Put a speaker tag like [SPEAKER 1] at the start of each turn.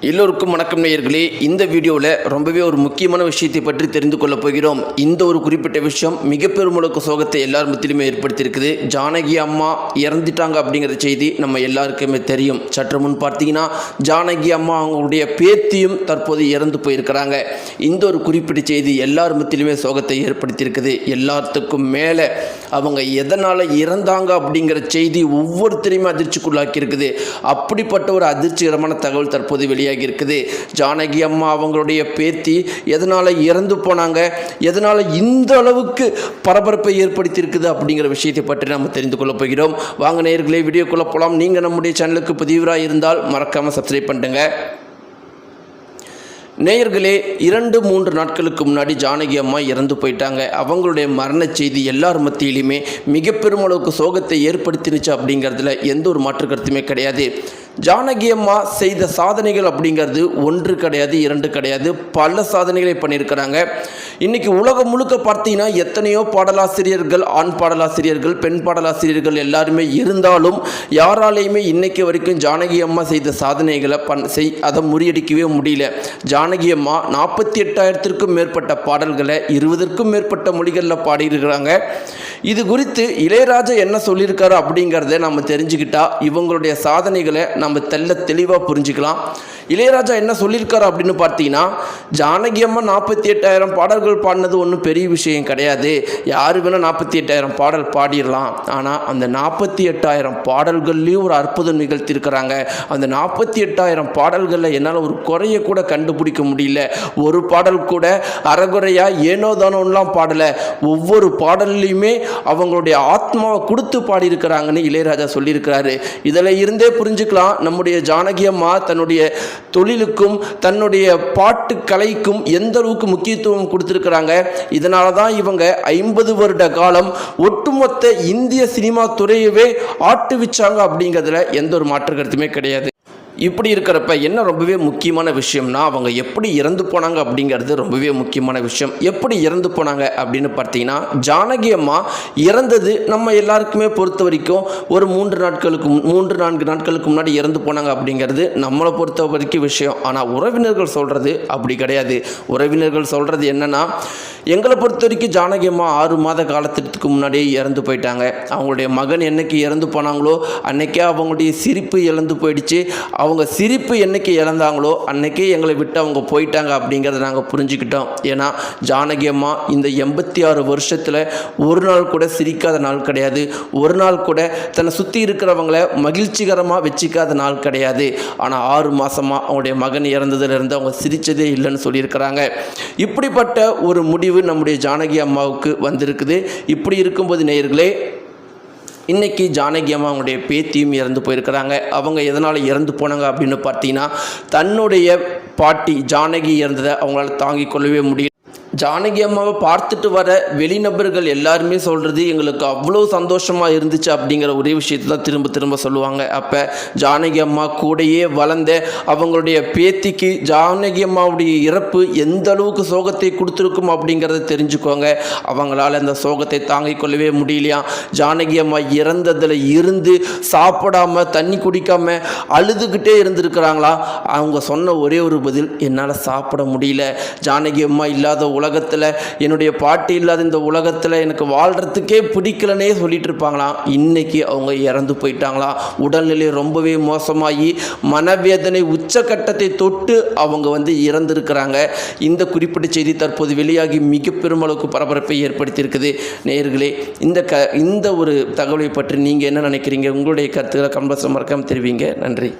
[SPEAKER 1] எல்லோருக்கும் வணக்கம் நேயர்களே. இந்த வீடியோவில் ரொம்பவே ஒரு முக்கியமான விஷயத்தை பற்றி தெரிந்து கொள்ளப் போகிறோம். இந்த ஒரு குறிப்பிட்ட விஷயம் மிக பெருமளவுக்கு சோகத்தை எல்லார் மத்தியிலுமே ஏற்படுத்தியிருக்குது. ஜானகி அம்மா இறந்துட்டாங்க அப்படிங்கிற செய்தி நம்ம எல்லாருக்குமே தெரியும். சற்று முன் பார்த்தீங்கன்னா ஜானகி அம்மா அவங்களுடைய பேத்தியும் தற்போது இறந்து போயிருக்கிறாங்க. இந்த ஒரு குறிப்பிட்ட செய்தி எல்லார் மத்தியிலுமே சோகத்தை ஏற்படுத்தியிருக்குது. எல்லாத்துக்கும் மேலே அவங்க எதனால் இறந்தாங்க அப்படிங்கிற செய்தி ஒவ்வொருத்தரையுமே அதிர்ச்சிக்குள்ளாக்கி இருக்குது. அப்படிப்பட்ட ஒரு அதிர்ச்சிகரமான தகவல் தற்போது வெளியாகி இருக்குது. ஜானகி அம்மா அவங்களுடைய பேத்தி எதனால் இறந்து போனாங்க, எதனால் இந்த அளவுக்கு பரபரப்பை ஏற்படுத்தி இருக்குது அப்படிங்கிற விஷயத்தை பற்றி நம்ம தெரிந்து கொள்ள போகிறோம். வாங்க நேயர்களே, வீடியோக்குள்ள போகலாம். நீங்கள் நம்முடைய சேனலுக்கு புதியவராக இருந்தால் மறக்காமல் சப்ஸ்கிரைப் பண்ணுங்க. நேயர்களே, 2-3 நாட்களுக்கு முன்னாடி ஜானகி அம்மா இறந்து போயிட்டாங்க. அவங்களுடைய மரண செய்தி எல்லார் மத்தியிலுமே மிக பெருமளவுக்கு சோகத்தை ஏற்படுத்தினுச்சு அப்படிங்கிறதுல எந்த ஒரு மாற்று கருத்துமே கிடையாது. ஜானகி அம்மா செய்த சாதனைகள் அப்படிங்கிறது 1 கிடையாது, 2 கிடையாது, பல சாதனைகளை பண்ணியிருக்கிறாங்க. இன்றைக்கி உலகம் முழுக்க பார்த்தீங்கன்னா எத்தனையோ பாடலாசிரியர்கள், ஆண் பாடலாசிரியர்கள், பெண் பாடலாசிரியர்கள் எல்லாருமே இருந்தாலும் யாராலையுமே இன்றைக்கு வரைக்கும் ஜானகி அம்மா செய்த சாதனைகளை அதை முறியடிக்கவே முடியல. ஜானகி அம்மா 48,000த்திற்கும் மேற்பட்ட பாடல்களை 20க்கும் மேற்பட்ட மொழிகளில் பாடியிருக்கிறாங்க. இது குறித்து இளையராஜா என்ன சொல்லியிருக்காரு அப்படிங்கிறத நம்ம தெரிஞ்சுக்கிட்டா இவங்களுடைய சாதனைகளை நம்ம தெளிவாக புரிஞ்சுக்கலாம். இளையராஜா என்ன சொல்லியிருக்காரு அப்படின்னு பார்த்தீங்கன்னா, ஜானகி அம்மா 48,000 பாடல்கள் பாடினது ஒன்றும் பெரிய விஷயம் கிடையாது. யார் வேணால் 48,000 பாடல் பாடிடலாம். ஆனால் அந்த 48,000 பாடல்கள்லேயும் ஒரு அற்புதம் நிகழ்த்தியிருக்கிறாங்க. அந்த 48,000 பாடல்களில் என்னால் ஒரு குறைய கூட கண்டுபிடிக்க முடியல. ஒரு பாடல் கூட அறகுறையாக ஏனோ தானோலாம் பாடலை. ஒவ்வொரு பாடல்லையுமே அவங்களுடைய ஆத்மாவை கொடுத்து பாடியிருக்கிறாங்கன்னு இளையராஜா சொல்லியிருக்கிறாரு. இதில் இருந்தே புரிஞ்சுக்கலாம் நம்முடைய ஜானகி அம்மா தன்னுடைய தொழிலுக்கும் தன்னுடைய பாட்டு கலைக்கும் எந்த அளவுக்கு முக்கியத்துவம் கொடுத்திருக்கிறாங்க. இதனால தான் இவங்க 50 வருட காலம் ஒட்டுமொத்த இந்திய சினிமா துறையவே ஆட்டுவிச்சாங்க அப்படிங்கிறதுல எந்த ஒரு மாற்று கருத்துமே கிடையாது. இப்படி இருக்கிறப்ப என்ன ரொம்பவே முக்கியமான விஷயம்னா, அவங்க எப்படி இறந்து போனாங்க அப்படிங்கிறது ரொம்பவே முக்கியமான விஷயம். எப்படி இறந்து போனாங்க அப்படின்னு பார்த்தீங்கன்னா, ஜானகி அம்மா இறந்தது நம்ம எல்லாருக்குமே பொறுத்த வரைக்கும் ஒரு 3-4 நாட்களுக்கு முன்னாடி இறந்து போனாங்க அப்படிங்கிறது நம்மளை பொறுத்த வரைக்கும் விஷயம். ஆனால் உறவினர்கள் சொல்கிறது அப்படி கிடையாது. உறவினர்கள் சொல்கிறது என்னென்னா, எங்களை பொறுத்த வரைக்கும் ஜானகி அம்மா 6 மாத காலத்திற்கு முன்னாடியே இறந்து போயிட்டாங்க. அவங்களுடைய மகன் என்னைக்கு இறந்து போனாங்களோ அன்னைக்கே அவங்களுடைய சிரிப்பு இழந்து போயிடுச்சு. அவங்க சிரிப்பு என்னைக்கு இழந்தாங்களோ அன்னைக்கே எங்களை விட்டு அவங்க போயிட்டாங்க அப்படிங்கிறத நாங்கள் புரிஞ்சுக்கிட்டோம். ஏன்னா ஜானகி அம்மா இந்த 86 வருஷத்தில் ஒரு நாள் கூட சிரிக்காத நாள் கிடையாது. ஒரு நாள் கூட தன்னை சுற்றி இருக்கிறவங்கள மகிழ்ச்சிகரமாக வச்சுக்காத நாள் கிடையாது. ஆனால் 6 மாதமாக அவங்களுடைய மகன் இறந்ததுலேருந்து அவங்க சிரித்ததே இல்லைன்னு சொல்லியிருக்கிறாங்க. இப்படிப்பட்ட ஒரு முடிவு நம்முடைய ஜானகி அம்மாவுக்கு வந்திருக்குது. இப்படி இருக்கும்போது நேயர்களே, இன்றைக்கி ஜானகி அம்மா அவங்களுடைய பேத்தியும் இறந்து போயிருக்கிறாங்க. அவங்க எதனால் இறந்து போனாங்க அப்படின்னு பார்த்தீங்கன்னா, தன்னுடைய பாட்டி ஜானகி இறந்ததை அவங்களால தாங்கிக் கொள்ளவே முடியல. ஜானகி அம்மாவை பார்த்துட்டு வர வெளிநபர்கள் எல்லாருமே சொல்கிறது எங்களுக்கு அவ்வளோ சந்தோஷமாக இருந்துச்சு அப்படிங்கிற ஒரே விஷயத்தை தான் திரும்ப சொல்லுவாங்க. அப்போ ஜானகி அம்மா கூடையே வளர்ந்த அவங்களுடைய பேத்திக்கு ஜானகி அம்மாவுடைய இறப்பு எந்த அளவுக்கு சோகத்தை கொடுத்துருக்கும் அப்படிங்கிறத தெரிஞ்சுக்கோங்க. அவங்களால அந்த சோகத்தை தாங்கிக் கொள்ளவே முடியலையா. ஜானகி அம்மா இறந்ததில் இருந்து சாப்பிடாமல் தண்ணி குடிக்காமல் அழுதுகிட்டே இருந்திருக்கிறாங்களா. அவங்க சொன்ன ஒரே ஒரு பதில், என்னால் சாப்பிட முடியல. ஜானகி அம்மா இல்லாத உலகத்தில், என்னுடைய பாட்டி இல்லாத இந்த உலகத்தில் எனக்கு வாழ்கிறதுக்கே பிடிக்கலனே சொல்லிட்டு இருப்பாங்களாம். இன்றைக்கி அவங்க இறந்து போயிட்டாங்களாம். உடல்நிலை ரொம்பவே மோசமாகி மனவேதனை உச்சக்கட்டத்தை தொட்டு அவங்க இறந்துருக்கிறாங்க. இந்த குறிப்பிட்ட செய்தி தற்போது வெளியாகி மிக பெருமளவுக்கு பரபரப்பை ஏற்படுத்தியிருக்குது. நேயர்களே, இந்த ஒரு தகவலை பற்றி நீங்கள் என்ன நினைக்கிறீங்க? உங்களுடைய கருத்துக்களை கமெண்ட் பாக்ஸில் மறக்காமல் தெரிவிங்க. நன்றி.